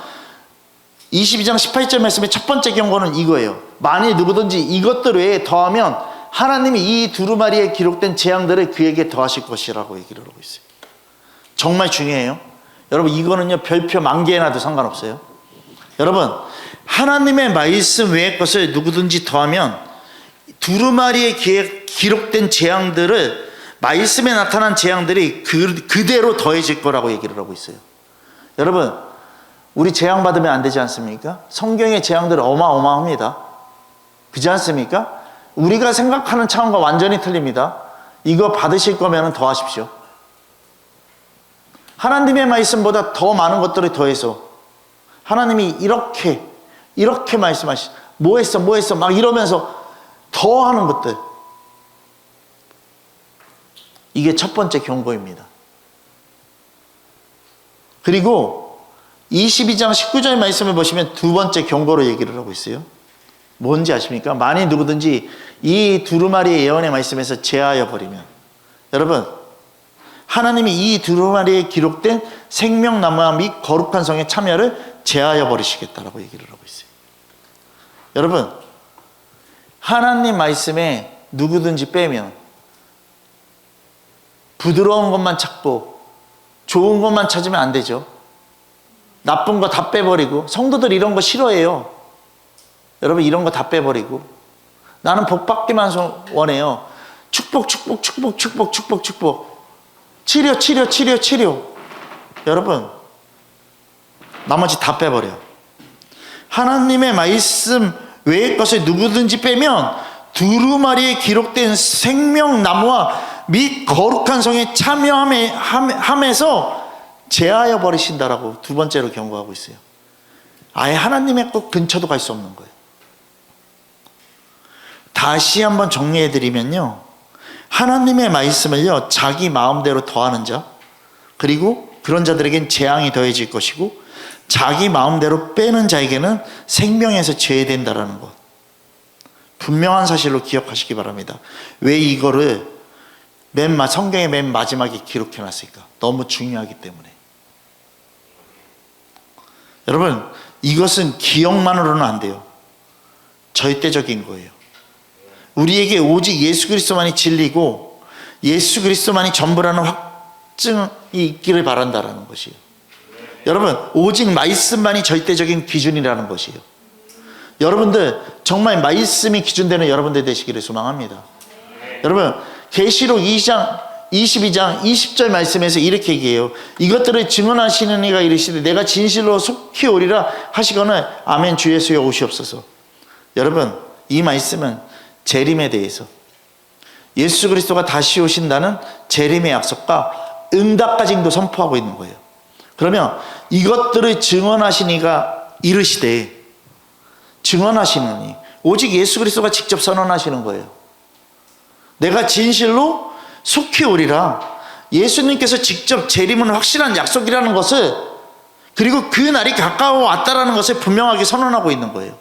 S1: 22장 18절 말씀의 첫 번째 경고는 이거예요. 만일 누구든지 이것들 외에 더하면 하나님이 이 두루마리에 기록된 재앙들을 그에게 더하실 것이라고 얘기를 하고 있어요. 정말 중요해요. 여러분, 이거는요, 별표 10,000개에 놔도 상관없어요. 여러분, 하나님의 말씀 외의 것을 누구든지 더하면 두루마리에 기록된 재앙들을, 말씀에 나타난 재앙들이 그대로 더해질 거라고 얘기를 하고 있어요. 여러분, 우리 재앙 받으면 안 되지 않습니까? 성경의 재앙들은 어마어마합니다. 그렇지 않습니까? 우리가 생각하는 차원과 완전히 틀립니다. 이거 받으실 거면 더 하십시오. 하나님의 말씀보다 더 많은 것들을 더해서 하나님이 이렇게 말씀하시, 뭐 했어 막 이러면서 더 하는 것들, 이게 첫 번째 경고입니다. 그리고 22장 19절 말씀을 보시면 두 번째 경고로 얘기를 하고 있어요. 뭔지 아십니까? 만일 누구든지 이 두루마리의 예언의 말씀에서 제하여 버리면, 여러분, 하나님이 이 두루마리에 기록된 생명나무와 및 거룩한 성의 참여를 제하여 버리시겠다라고 얘기를 하고 있어요. 여러분, 하나님 말씀에 누구든지 빼면 부드러운 것만 찾고 좋은 것만 찾으면 안 되죠. 나쁜 거 다 빼버리고, 성도들 이런 거 싫어해요. 여러분, 이런 거 다 빼버리고, 나는 복 받기만 원해요. 축복. 치료. 여러분, 나머지 다 빼버려. 하나님의 말씀 외의 것을 누구든지 빼면 두루마리에 기록된 생명나무와 및 거룩한 성에 참여함에서 제하여 버리신다라고 두 번째로 경고하고 있어요. 아예 하나님의 것 근처도 갈 수 없는 거예요. 다시 한번 정리해드리면요, 하나님의 말씀을요 자기 마음대로 더하는 자, 그리고 그런 자들에겐 재앙이 더해질 것이고, 자기 마음대로 빼는 자에게는 생명에서 제외된다라는 것, 분명한 사실로 기억하시기 바랍니다. 왜 이거를 성경의 맨 마지막에 기록해 놨을까? 너무 중요하기 때문에. 여러분, 이것은 기억만으로는 안 돼요. 절대적인 거예요. 우리에게 오직 예수 그리스도만이 진리고 예수 그리스도만이 전부라는 확증이 있기를 바란다라는 것이에요. 여러분, 오직 말씀만이 절대적인 기준이라는 것이에요. 여러분들 정말 말씀이 기준되는 여러분들 되시기를 소망합니다. 여러분, 계시록 2장 22장 20절 말씀에서 이렇게 얘기해요. 이것들을 증언하시는 이가 이르시되 내가 진실로 속히 오리라 하시거늘 아멘 주 예수여 오시옵소서. 여러분, 이 말씀은 재림에 대해서, 예수 그리스도가 다시 오신다는 재림의 약속과 응답까지도 선포하고 있는 거예요. 그러면 이것들을 증언하신 이가 이르시되, 증언하시는 이, 오직 예수 그리스도가 직접 선언하시는 거예요. 내가 진실로 속히 오리라. 예수님께서 직접 재림은 확실한 약속이라는 것을, 그리고 그 날이 가까워 왔다라는 것을 분명하게 선언하고 있는 거예요.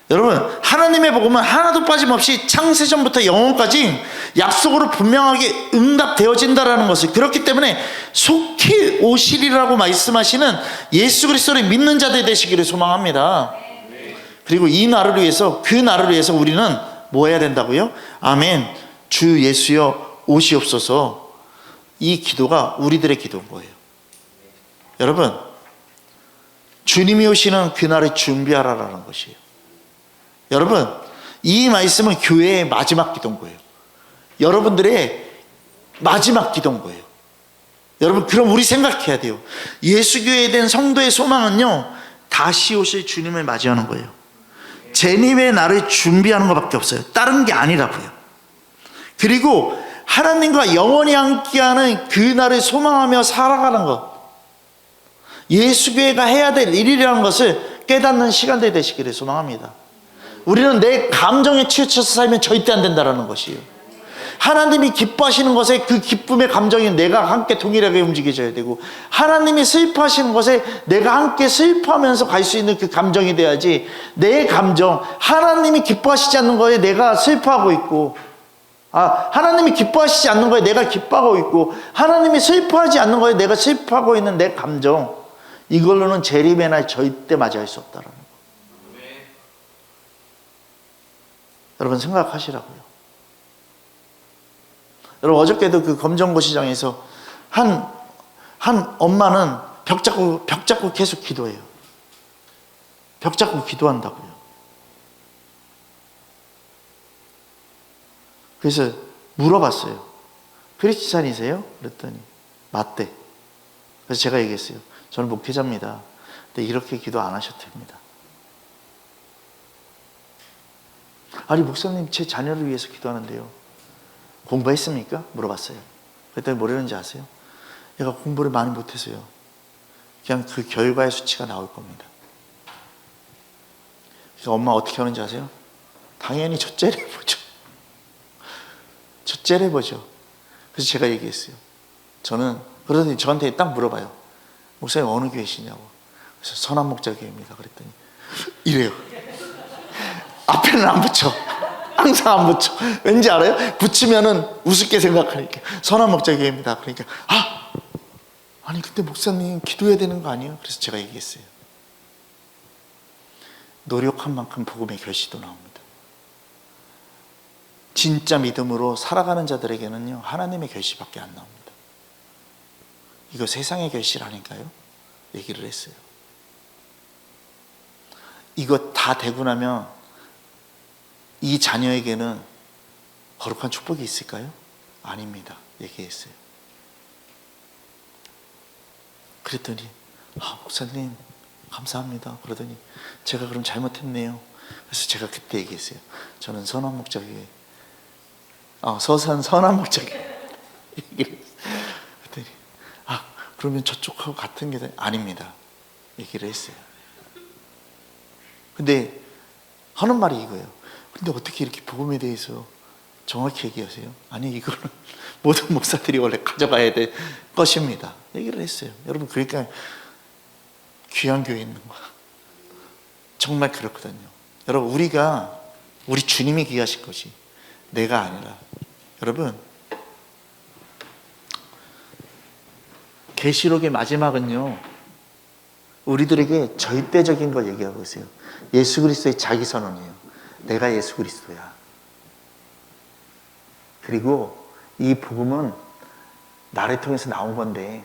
S1: 여러분, 하나님의 복음은 하나도 빠짐없이 창세전부터 영원까지 약속으로 분명하게 응답되어진다라는 것을, 그렇기 때문에 속히 오시리라고 말씀하시는 예수 그리스도를 믿는 자들 되시기를 소망합니다. 그리고 이 날을 위해서, 그 날을 위해서 우리는 뭐 해야 된다고요? 아멘 주 예수여 오시옵소서. 이 기도가 우리들의 기도인 거예요. 여러분, 주님이 오시는 그날을 준비하라라는 것이에요. 여러분, 이 말씀은 교회의 마지막 기도인 거예요. 여러분들의 마지막 기도인 거예요. 여러분, 그럼 우리 생각해야 돼요. 예수교회에 대한 성도의 소망은요, 다시 오실 주님을 맞이하는 거예요. 재림의 날을 준비하는 것밖에 없어요. 다른 게 아니라고요. 그리고 하나님과 영원히 함께하는 그 날을 소망하며 살아가는 것, 예수교회가 해야 될 일이라는 것을 깨닫는 시간들이 되시기를 소망합니다. 우리는 내 감정에 치우쳐서 살면 절대 안 된다는 것이에요. 하나님이 기뻐하시는 것에 그 기쁨의 감정이 내가 함께 동일하게 움직여져야 되고, 하나님이 슬퍼하시는 것에 내가 함께 슬퍼하면서 갈 수 있는 그 감정이 돼야지, 내 감정, 하나님이 기뻐하시지 않는 거에 내가 슬퍼하고 있고, 하나님이 기뻐하시지 않는 거에 내가 기뻐하고 있고, 하나님이 슬퍼하지 않는 거에 내가 슬퍼하고 있는 내 감정, 이걸로는 재림의 날 절대 맞이할 수 없다라는 거. 여러분, 생각하시라고요. 여러분, 어저께도 그 검정고 시장에서 한 엄마는 벽 잡고 계속 기도해요. 벽 잡고 기도한다고요. 그래서 물어봤어요. 크리스찬이세요? 그랬더니 맞대. 그래서 제가 얘기했어요. 저는 목회자입니다. 근데 이렇게 기도 안 하셔도 됩니다. 아니, 목사님 제 자녀를 위해서 기도하는데요, 공부했습니까? 물어봤어요. 그랬더니 뭐라는지 아세요? 얘가 공부를 많이 못해서요, 그냥 그 결과의 수치가 나올 겁니다. 그래서 엄마 어떻게 하는지 아세요? 당연히 첫째를 보죠. 첫째를 보죠. 그래서 제가 얘기했어요. 그러더니 저한테 딱 물어봐요. 목사님 어느 교회시냐고. 그래서 선한목자교회입니다. 그랬더니 이래요. 앞에는 안 붙여. 항상 안 붙여. 왠지 알아요? 붙이면은 우습게 생각하니까. 선한목자교회입니다. 그러니까 아니 근데 목사님 기도해야 되는 거 아니에요? 그래서 제가 얘기했어요. 노력한 만큼 복음의 결실도 나옵니다. 진짜 믿음으로 살아가는 자들에게는요, 하나님의 결실밖에 안 나옵니다. 이거 세상의 결실 아닌가요? 얘기를 했어요. 이거 다 되고 나면 이 자녀에게는 거룩한 축복이 있을까요? 아닙니다. 얘기했어요. 그랬더니 목사님 감사합니다. 그러더니 제가 그럼 잘못했네요. 그래서 제가 그때 얘기했어요. 저는 선한 목자교회 서산 선한 목자교회 얘기를 했더니 그러면 저쪽하고 같은 게 아닙니다. 얘기를 했어요. 근데 하는 말이 이거예요. 근데 어떻게 이렇게 복음에 대해서 정확히 얘기하세요? 아니 이거는 모든 목사들이 원래 가져가야 될 것입니다. 얘기를 했어요. 여러분 그러니까 귀한 교회에 있는 거야. 정말 그렇거든요. 여러분 우리 주님이 귀하실 것이 내가 아니라. 여러분 계시록의 마지막은요 우리들에게 절대적인 걸 얘기하고 있어요. 예수 그리스도의 자기 선언이에요. 내가 예수 그리스도야. 그리고 이 복음은 나를 통해서 나온 건데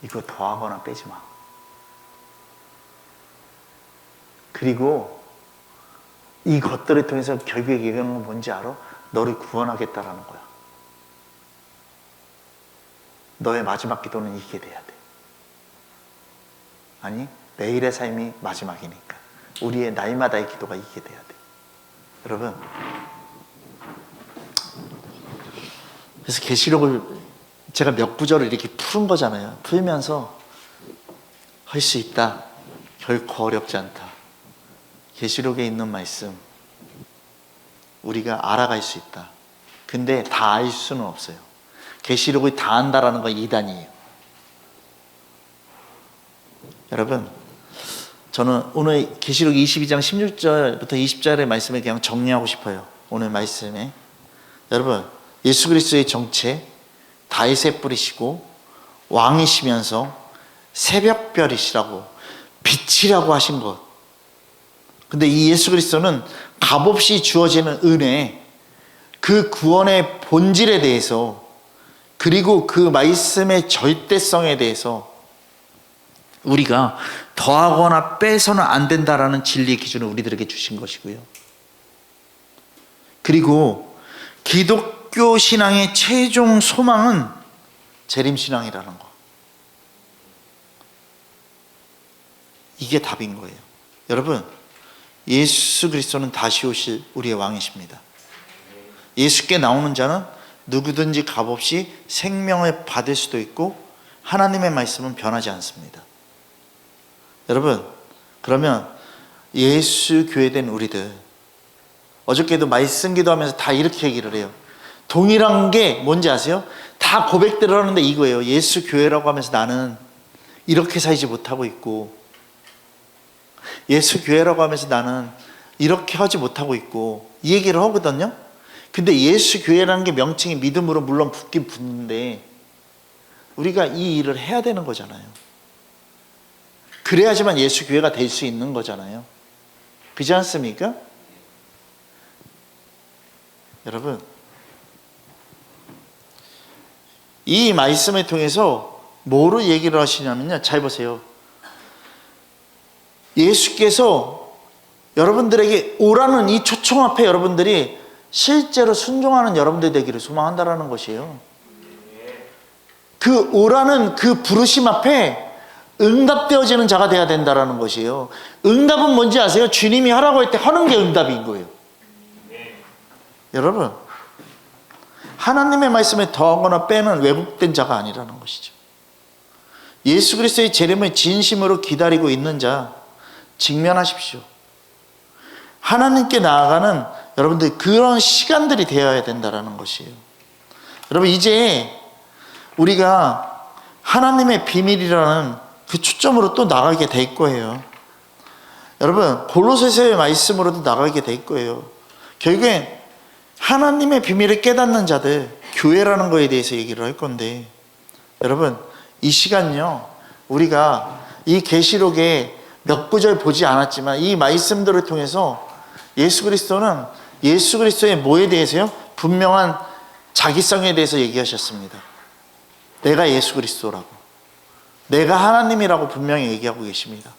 S1: 이거 더하거나 빼지 마. 그리고 이것들을 통해서 결국에 얘기하는 건 뭔지 알아? 너를 구원하겠다라는 거야. 너의 마지막 기도는 이게 돼야 돼. 아니 매일의 삶이 마지막이니까 우리의 날마다의 기도가 이게 돼야 돼. 여러분 그래서 계시록을 제가 몇 구절을 이렇게 푸른 거잖아요. 풀면서 할 수 있다. 결코 어렵지 않다. 계시록에 있는 말씀 우리가 알아갈 수 있다. 근데 다 알 수는 없어요. 계시록을 다 안다라는 건 이단이에요. 여러분 저는 오늘 계시록 22장 16절부터 20절의 말씀을 그냥 정리하고 싶어요. 오늘 말씀에 여러분 예수 그리스도의 정체 다윗의 뿌리시고 왕이시면서 새벽별이시라고 빛이라고 하신 것. 근데 이 예수 그리스도는 값없이 주어지는 은혜, 그 구원의 본질에 대해서 그리고 그 말씀의 절대성에 대해서 우리가 더하거나 빼서는 안 된다라는 진리의 기준을 우리들에게 주신 것이고요. 그리고 기독교 신앙의 최종 소망은 재림신앙이라는 거. 이게 답인 거예요. 여러분 예수 그리스도는 다시 오실 우리의 왕이십니다. 예수께 나오는 자는 누구든지 값없이 생명을 받을 수도 있고 하나님의 말씀은 변하지 않습니다. 여러분 그러면 예수 교회된 우리들 어저께도 말씀 기도하면서 다 이렇게 얘기를 해요. 동일한 게 뭔지 아세요? 다 고백들을 하는데 이거예요. 예수 교회라고 하면서 나는 이렇게 살지 못하고 있고 예수 교회라고 하면서 나는 이렇게 하지 못하고 있고 이 얘기를 하거든요. 근데 예수 교회라는 게 명칭이 믿음으로 물론 붙긴 붙는데 우리가 이 일을 해야 되는 거잖아요. 그래야지만 예수 교회가 될 수 있는 거잖아요. 그렇지 않습니까? 여러분 이 말씀을 통해서 뭐로 얘기를 하시냐면요. 잘 보세요. 예수께서 여러분들에게 오라는 이 초청 앞에 여러분들이 실제로 순종하는 여러분들 되기를 소망한다라는 것이에요. 그 오라는 그 부르심 앞에 응답되어지는 자가 되어야 된다라는 것이에요. 응답은 뭔지 아세요? 주님이 하라고 할 때 하는 게 응답인 거예요. 여러분 하나님의 말씀에 더하거나 빼는 왜곡된 자가 아니라는 것이죠. 예수 그리스도의 재림을 진심으로 기다리고 있는 자 직면하십시오. 하나님께 나아가는 여러분들 그런 시간들이 되어야 된다는 것이에요. 여러분 이제 우리가 하나님의 비밀이라는 그 초점으로 또 나가게 될 거예요. 여러분 골로새서의 말씀으로도 나가게 될 거예요. 결국엔 하나님의 비밀을 깨닫는 자들 교회라는 거에 대해서 얘기를 할 건데 여러분 이 시간요 우리가 이 계시록에 몇 구절 보지 않았지만 이 말씀들을 통해서 예수 그리스도는 예수 그리스도의 뭐에 대해서요? 분명한 자기성에 대해서 얘기하셨습니다. 내가 예수 그리스도라고 내가 하나님이라고 분명히 얘기하고 계십니다.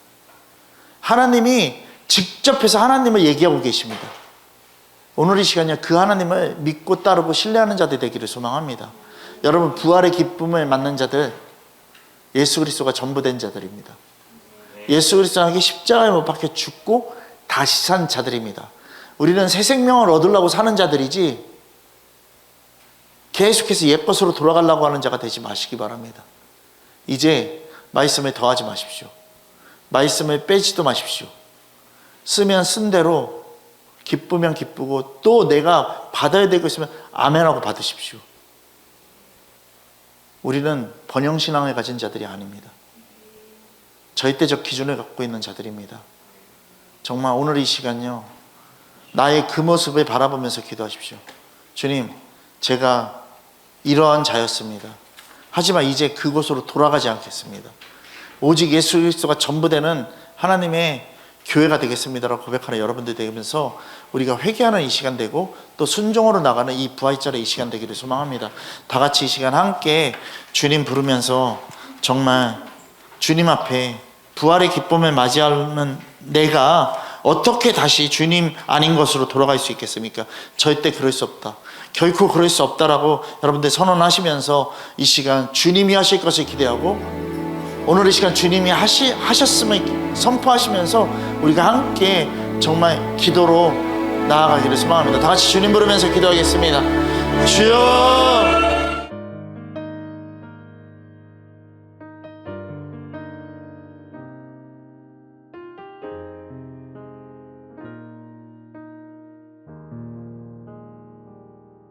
S1: 하나님이 직접 해서 하나님을 얘기하고 계십니다. 오늘 이 시간에 그 하나님을 믿고 따르고 신뢰하는 자들 되기를 소망합니다. 여러분 부활의 기쁨을 맞는 자들 예수 그리스도가 전부 된 자들입니다. 예수 그리스도에게 십자가에 못 박혀 죽고 다시 산 자들입니다. 우리는 새 생명을 얻으려고 사는 자들이지 계속해서 옛것으로 돌아가려고 하는 자가 되지 마시기 바랍니다. 이제 말씀에 더하지 마십시오. 말씀을 빼지도 마십시오. 쓰면 쓴 대로, 기쁘면 기쁘고, 또 내가 받아야 되고 있으면 아멘하고 받으십시오. 우리는 번영신앙을 가진 자들이 아닙니다. 절대적 기준을 갖고 있는 자들입니다. 정말 오늘 이 시간요, 나의 그 모습을 바라보면서 기도하십시오. 주님, 제가 이러한 자였습니다. 하지만 이제 그곳으로 돌아가지 않겠습니다. 오직 예수 그리스도가 전부 되는 하나님의 교회가 되겠습니다라고 고백하는 여러분들 되면서 우리가 회개하는 이 시간 되고 또 순종으로 나가는 이 부활절의 이 시간 되기를 소망합니다. 다 같이 이 시간 함께 주님 부르면서 정말 주님 앞에 부활의 기쁨을 맞이하는 내가 어떻게 다시 주님 아닌 것으로 돌아갈 수 있겠습니까? 절대 그럴 수 없다. 결코 그럴 수 없다라고 여러분들 선언하시면서 이 시간 주님이 하실 것을 기대하고 오늘 이 시간 주님이 하셨음을 선포하시면서 우리가 함께 정말 기도로 나아가기를 소망합니다. 다 같이 주님 부르면서 기도하겠습니다. 주여